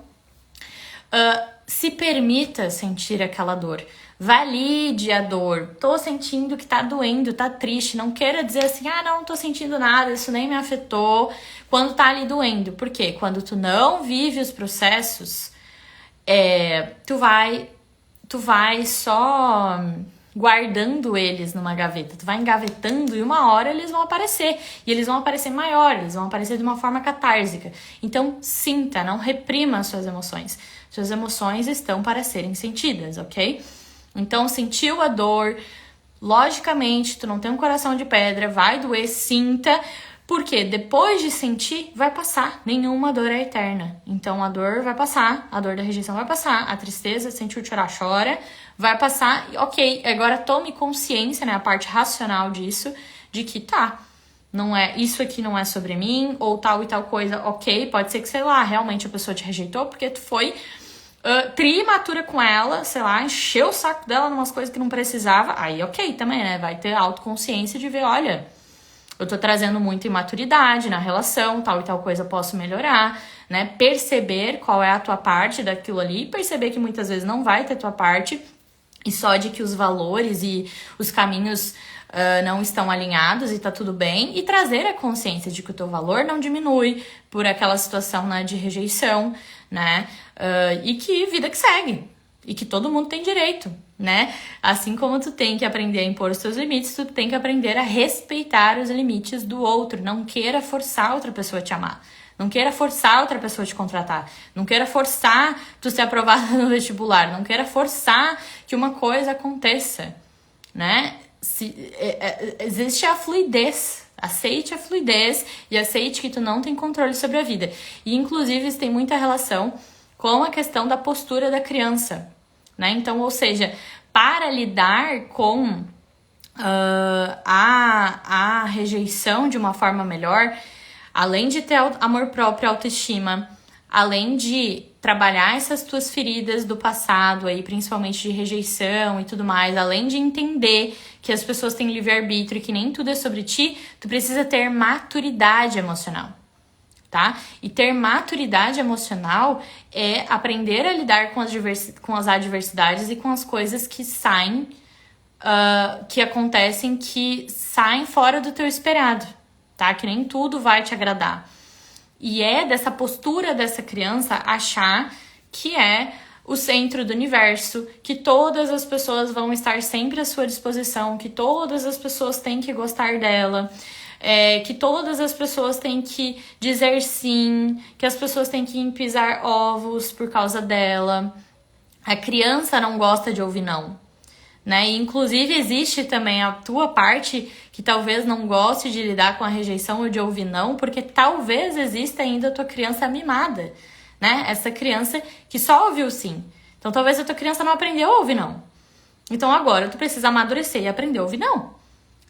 se permita sentir aquela dor. Valide a dor. Tô sentindo que tá doendo, tá triste. Não queira dizer assim, não tô sentindo nada, isso nem me afetou. Quando tá ali doendo. Por quê? Quando tu não vive os processos, tu vai só guardando eles numa gaveta. Tu vai engavetando e uma hora eles vão aparecer. E eles vão aparecer maiores, eles vão aparecer de uma forma catársica. Então, sinta, não reprima as suas emoções. Suas emoções estão para serem sentidas, ok? Então, sentiu a dor, logicamente, tu não tem um coração de pedra, vai doer, sinta, porque depois de sentir, vai passar. Nenhuma dor é eterna. Então, a dor vai passar, a dor da rejeição vai passar, a tristeza, sentiu chorar, chora, vai passar. Ok, agora tome consciência, né, a parte racional disso, de que não é, isso aqui não é sobre mim, ou tal e tal coisa, ok, pode ser que, sei lá, realmente a pessoa te rejeitou porque tu foi imatura com ela, sei lá, encheu o saco dela numas coisas que não precisava, aí ok também, né? Vai ter autoconsciência de ver, olha, eu tô trazendo muita imaturidade na relação, tal e tal coisa posso melhorar, né? Perceber qual é a tua parte daquilo ali, perceber que muitas vezes não vai ter tua parte, e só de que os valores e os caminhos não estão alinhados e tá tudo bem, e trazer a consciência de que o teu valor não diminui por aquela situação, né, de rejeição, né? E que vida que segue. E que todo mundo tem direito, né? Assim como tu tem que aprender a impor os teus limites, tu tem que aprender a respeitar os limites do outro. Não queira forçar outra pessoa a te amar. Não queira forçar outra pessoa a te contratar. Não queira forçar tu ser aprovada no vestibular. Não queira forçar que uma coisa aconteça, né? Existe a fluidez. Aceite a fluidez e aceite que tu não tem controle sobre a vida. E, inclusive, isso tem muita relação com a questão da postura da criança, né? Então, ou seja, para lidar com a rejeição de uma forma melhor, além de ter amor próprio, autoestima, além de trabalhar essas tuas feridas do passado, aí, principalmente de rejeição e tudo mais, além de entender que as pessoas têm livre-arbítrio e que nem tudo é sobre ti, tu precisa ter maturidade emocional, tá? E ter maturidade emocional é aprender a lidar com as adversidades e com as coisas que saem, que acontecem, que saem fora do teu esperado, tá? Que nem tudo vai te agradar. E é dessa postura dessa criança achar que é o centro do universo, que todas as pessoas vão estar sempre à sua disposição, que todas as pessoas têm que gostar dela, que todas as pessoas têm que dizer sim, que as pessoas têm que pisar ovos por causa dela, A criança não gosta de ouvir não, né? E, inclusive, existe também a tua parte que talvez não goste de lidar com a rejeição ou de ouvir não, porque talvez exista ainda a tua criança mimada, né? Essa criança que só ouviu sim. Então, talvez a tua criança não aprendeu a ouvir não. Então, agora, tu precisa amadurecer e aprender a ouvir não.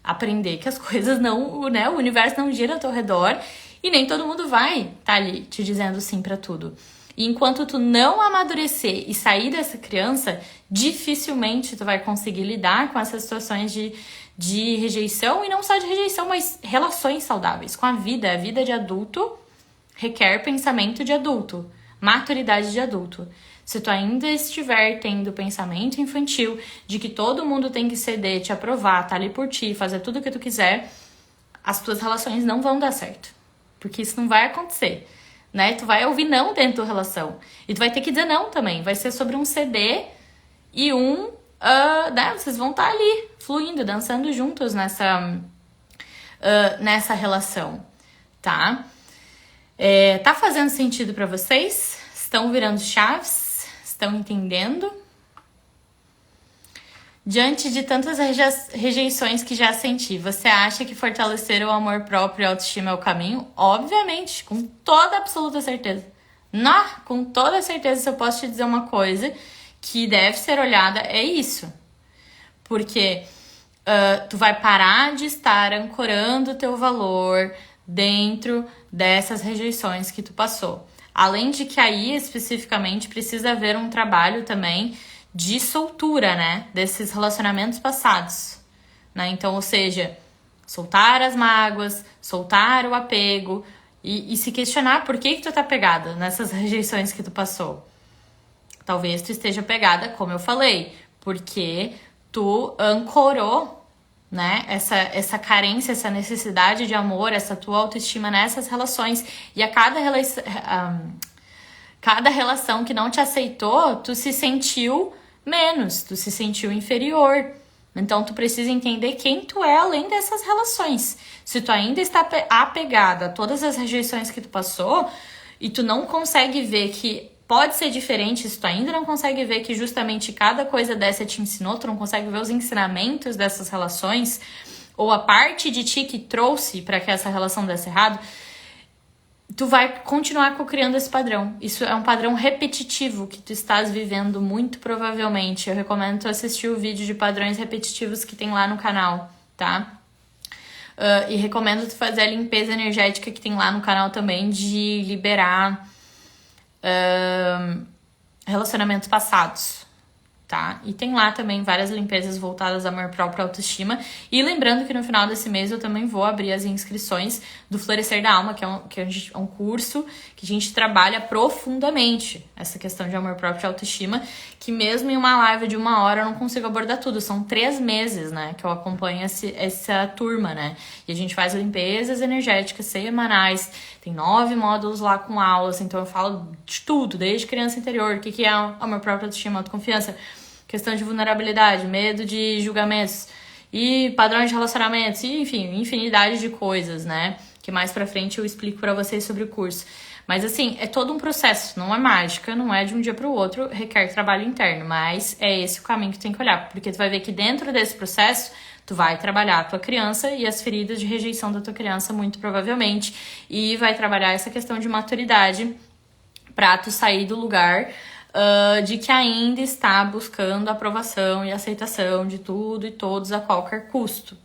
Aprender que as coisas não, né? O universo não gira ao teu redor e nem todo mundo vai estar ali te dizendo sim pra tudo. E enquanto tu não amadurecer e sair dessa criança, dificilmente tu vai conseguir lidar com essas situações de rejeição, e não só de rejeição, mas relações saudáveis com a vida. A vida de adulto requer pensamento de adulto, maturidade de adulto. Se tu ainda estiver tendo pensamento infantil de que todo mundo tem que ceder, te aprovar, tá ali por ti, fazer tudo o que tu quiser, as tuas relações não vão dar certo. Porque isso não vai acontecer, né? Tu vai ouvir não dentro da relação. E tu vai ter que dizer não também. Vai ser sobre um ceder e né? Vocês vão estar ali, fluindo, dançando juntos nessa relação, tá? Tá fazendo sentido pra vocês? Estão virando chaves? Estão entendendo? Diante de tantas rejeições que já senti, você acha que fortalecer o amor próprio e a autoestima é o caminho? Obviamente, com toda absoluta certeza. Com toda certeza, se eu posso te dizer uma coisa que deve ser olhada, é isso. Porque tu vai parar de estar ancorando o teu valor dentro dessas rejeições que tu passou. Além de que aí, especificamente, precisa haver um trabalho também de soltura, né? Desses relacionamentos passados, né? Então, ou seja, soltar as mágoas, soltar o apego e se questionar por que tu tá pegada nessas rejeições que tu passou. Talvez tu esteja pegada, como eu falei, porque tu ancorou, né? Essa carência, essa necessidade de amor, essa tua autoestima nessas relações. E a cada relação que não te aceitou, tu se sentiu menos, tu se sentiu inferior. Então, tu precisa entender quem tu é além dessas relações. Se tu ainda está apegada a todas as rejeições que tu passou e tu não consegue ver que pode ser diferente, se tu ainda não consegue ver que justamente cada coisa dessa te ensinou, tu não consegue ver os ensinamentos dessas relações ou a parte de ti que trouxe para que essa relação desse errado, tu vai continuar criando esse padrão. Isso é um padrão repetitivo que tu estás vivendo muito provavelmente. Eu recomendo tu assistir o vídeo de padrões repetitivos que tem lá no canal, tá? E recomendo tu fazer a limpeza energética que tem lá no canal também de liberar relacionamentos passados, tá? E tem lá também várias limpezas voltadas a amor próprio e autoestima. E lembrando que no final desse mês eu também vou abrir as inscrições do Florescer da Alma, que é um curso que a gente trabalha profundamente essa questão de amor próprio e autoestima, que mesmo em uma live de 1 hora eu não consigo abordar tudo. São 3 meses, né, que eu acompanho essa turma, né? E a gente faz limpezas energéticas semanais, tem 9 módulos lá com aulas, então eu falo de tudo, desde criança interior, o que é amor próprio, autoestima, autoconfiança, questão de vulnerabilidade, medo de julgamentos e padrões de relacionamentos, e, enfim, infinidade de coisas, né? Que mais pra frente eu explico pra vocês sobre o curso. Mas assim, é todo um processo, não é mágica, não é de um dia pro outro, requer trabalho interno, mas é esse o caminho que tu tem que olhar, porque tu vai ver que dentro desse processo tu vai trabalhar a tua criança e as feridas de rejeição da tua criança, muito provavelmente, e vai trabalhar essa questão de maturidade pra tu sair do lugar de que ainda está buscando aprovação e aceitação de tudo e todos a qualquer custo,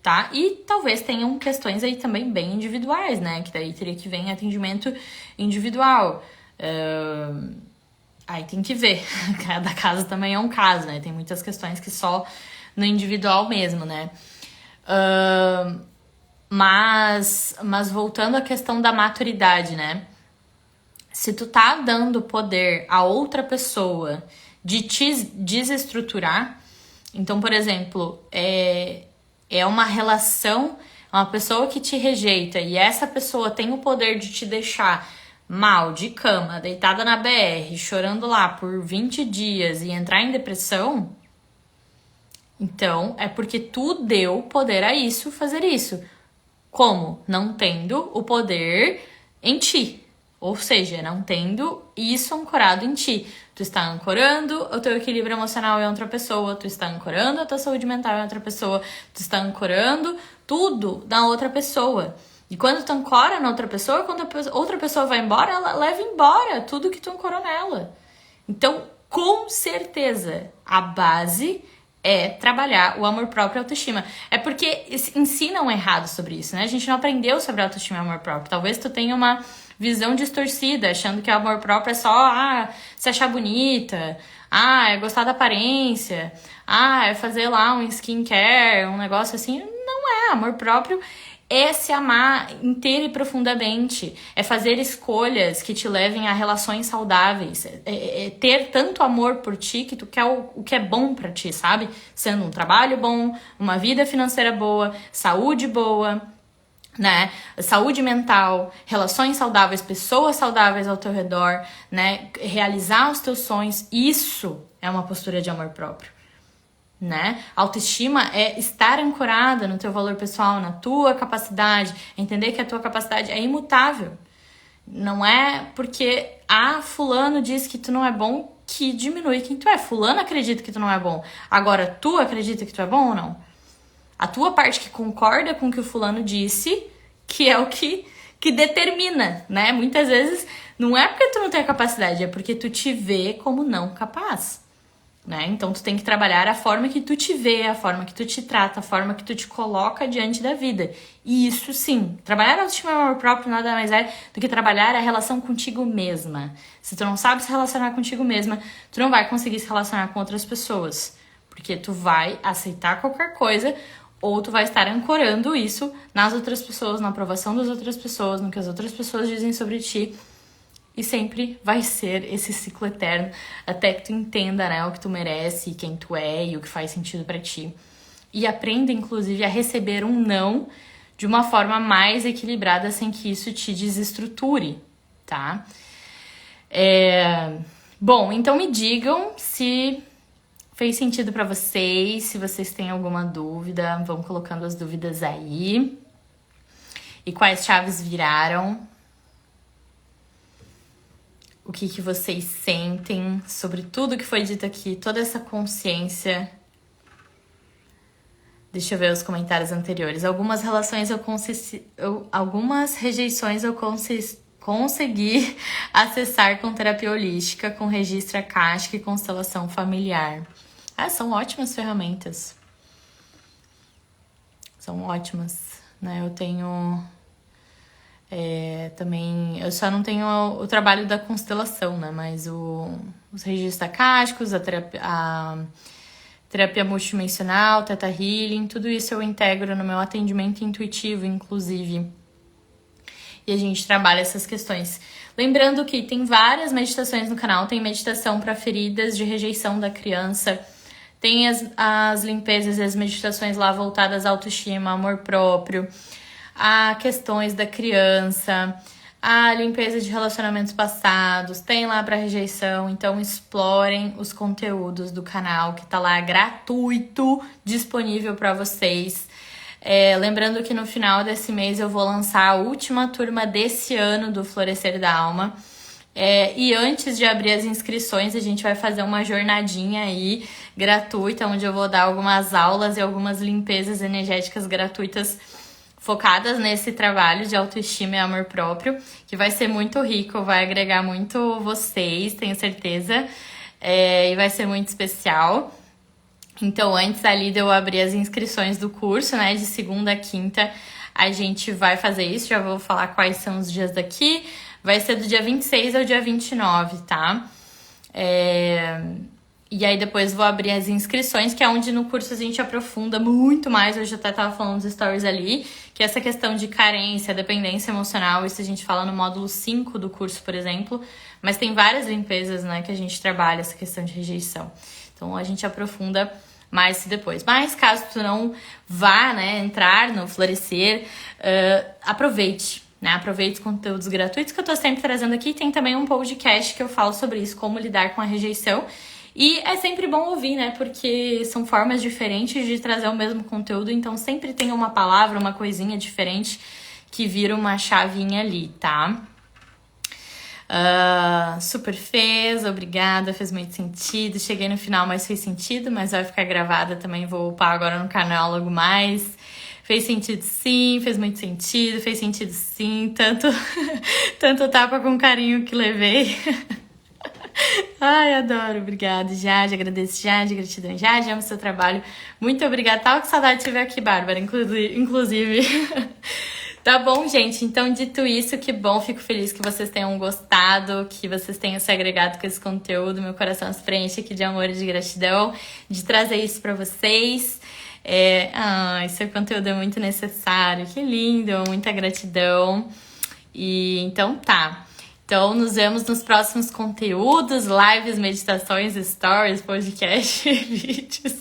tá? E talvez tenham questões aí também bem individuais, né? Que daí teria que vir em atendimento individual. Aí tem que ver. Cada caso também é um caso, né? Tem muitas questões que só no individual mesmo, né? Mas voltando à questão da maturidade, né? Se tu tá dando poder a outra pessoa de te desestruturar, então, por exemplo, é uma relação, uma pessoa que te rejeita e essa pessoa tem o poder de te deixar mal, de cama, deitada na BR, chorando lá por 20 dias e entrar em depressão, então é porque tu deu poder a isso, fazer isso. Como? Não tendo o poder em ti. Ou seja, não tendo isso ancorado em ti. Tu está ancorando o teu equilíbrio emocional em outra pessoa, tu está ancorando a tua saúde mental em outra pessoa, tu está ancorando tudo na outra pessoa. E quando tu ancora na outra pessoa, quando a outra pessoa vai embora, ela leva embora tudo que tu ancorou nela. Então, com certeza, a base é trabalhar o amor próprio e a autoestima. É porque ensinam errado sobre isso, né? A gente não aprendeu sobre autoestima e amor próprio. Talvez tu tenha uma visão distorcida, achando que o amor próprio é só se achar bonita, é gostar da aparência, é fazer lá um skincare, um negócio assim. Não é. Amor próprio é se amar inteira e profundamente, é fazer escolhas que te levem a relações saudáveis, é ter tanto amor por ti que tu quer o que é bom pra ti, sabe? Sendo um trabalho bom, uma vida financeira boa, saúde boa, né? Saúde mental, relações saudáveis, pessoas saudáveis ao teu redor, né? Realizar os teus sonhos, isso é uma postura de amor próprio. Né? Autoestima é estar ancorada no teu valor pessoal, na tua capacidade, entender que a tua capacidade é imutável. Não é porque fulano diz que tu não é bom que diminui quem tu é. Fulano acredita que tu não é bom. Agora, tu acredita que tu é bom ou não? A tua parte que concorda com o que o fulano disse, que é o que determina, né? Muitas vezes não é porque tu não tem a capacidade, é porque tu te vê como não capaz. Né? Então tu tem que trabalhar a forma que tu te vê, a forma que tu te trata, a forma que tu te coloca diante da vida. E isso sim, trabalhar a autoestima e o amor próprio nada mais é do que trabalhar a relação contigo mesma. Se tu não sabe se relacionar contigo mesma, tu não vai conseguir se relacionar com outras pessoas. Porque tu vai aceitar qualquer coisa ou tu vai estar ancorando isso nas outras pessoas, na aprovação das outras pessoas, no que as outras pessoas dizem sobre ti. E sempre vai ser esse ciclo eterno, até que tu entenda, né, o que tu merece, quem tu é e o que faz sentido pra ti. E aprenda, inclusive, a receber um não de uma forma mais equilibrada, sem que isso te desestruture, tá? Bom, então me digam se fez sentido pra vocês, se vocês têm alguma dúvida, vão colocando as dúvidas aí. E quais chaves viraram? O que vocês sentem sobre tudo que foi dito aqui, toda essa consciência. Deixa eu ver os comentários anteriores. Algumas rejeições eu consegui acessar com terapia holística, com registro akáshico e constelação familiar. São ótimas ferramentas. São ótimas, né? Eu tenho... também, eu só não tenho o trabalho da constelação, né? Mas os registros akáshicos, a terapia multidimensional, Theta Healing, tudo isso eu integro no meu atendimento intuitivo, inclusive. E a gente trabalha essas questões. Lembrando que tem várias meditações no canal, tem meditação para feridas de rejeição da criança, tem as limpezas e as meditações lá voltadas à autoestima, amor próprio, a questões da criança, a limpeza de relacionamentos passados, tem lá para rejeição, então explorem os conteúdos do canal que tá lá gratuito, disponível para vocês. Lembrando que no final desse mês eu vou lançar a última turma desse ano do Florescer da Alma. E antes de abrir as inscrições, a gente vai fazer uma jornadinha aí gratuita, onde eu vou dar algumas aulas e algumas limpezas energéticas gratuitas focadas nesse trabalho de autoestima e amor próprio, que vai ser muito rico, vai agregar muito vocês, tenho certeza, e vai ser muito especial. Então, antes ali de eu abrir as inscrições do curso, né, de segunda a quinta, a gente vai fazer isso, já vou falar quais são os dias daqui, vai ser do dia 26 ao dia 29, tá? E aí depois vou abrir as inscrições, que é onde no curso a gente aprofunda muito mais. Hoje eu até tava falando dos stories ali, que essa questão de carência, dependência emocional, isso a gente fala no módulo 5 do curso, por exemplo. Mas tem várias limpezas, né, que a gente trabalha essa questão de rejeição. Então a gente aprofunda mais depois. Mas caso tu não vá, né, entrar no Florescer, aproveite, né? Aproveite os conteúdos gratuitos que eu tô sempre trazendo aqui. Tem também um podcast que eu falo sobre isso, como lidar com a rejeição. E é sempre bom ouvir, né? Porque são formas diferentes de trazer o mesmo conteúdo. Então sempre tem uma palavra, uma coisinha diferente que vira uma chavinha ali, tá? Super fez, obrigada, fez muito sentido. Cheguei no final, mas fez sentido, mas vai ficar gravada também, vou upar agora no canal logo mais. Fez sentido sim, fez muito sentido, fez sentido sim, tanto tapa com carinho que levei. Ai, adoro, obrigada, Jade, agradeço, Jade, gratidão, Jade, amo seu trabalho, muito obrigada, tava com saudade de te ver aqui, Bárbara, inclusive. Tá bom, gente, então dito isso, que bom, fico feliz que vocês tenham gostado, que vocês tenham se agregado com esse conteúdo, meu coração se preenche aqui de amor e de gratidão, de trazer isso pra vocês. Esse conteúdo é muito necessário, que lindo, muita gratidão. E então tá. Então, nos vemos nos próximos conteúdos, lives, meditações, stories, podcast, vídeos.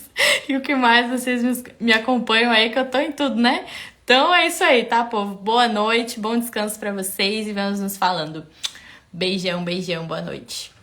E o que mais vocês me acompanham aí, que eu tô em tudo, né? Então é isso aí, tá, povo? Boa noite, bom descanso pra vocês e vamos nos falando. Beijão, beijão, boa noite.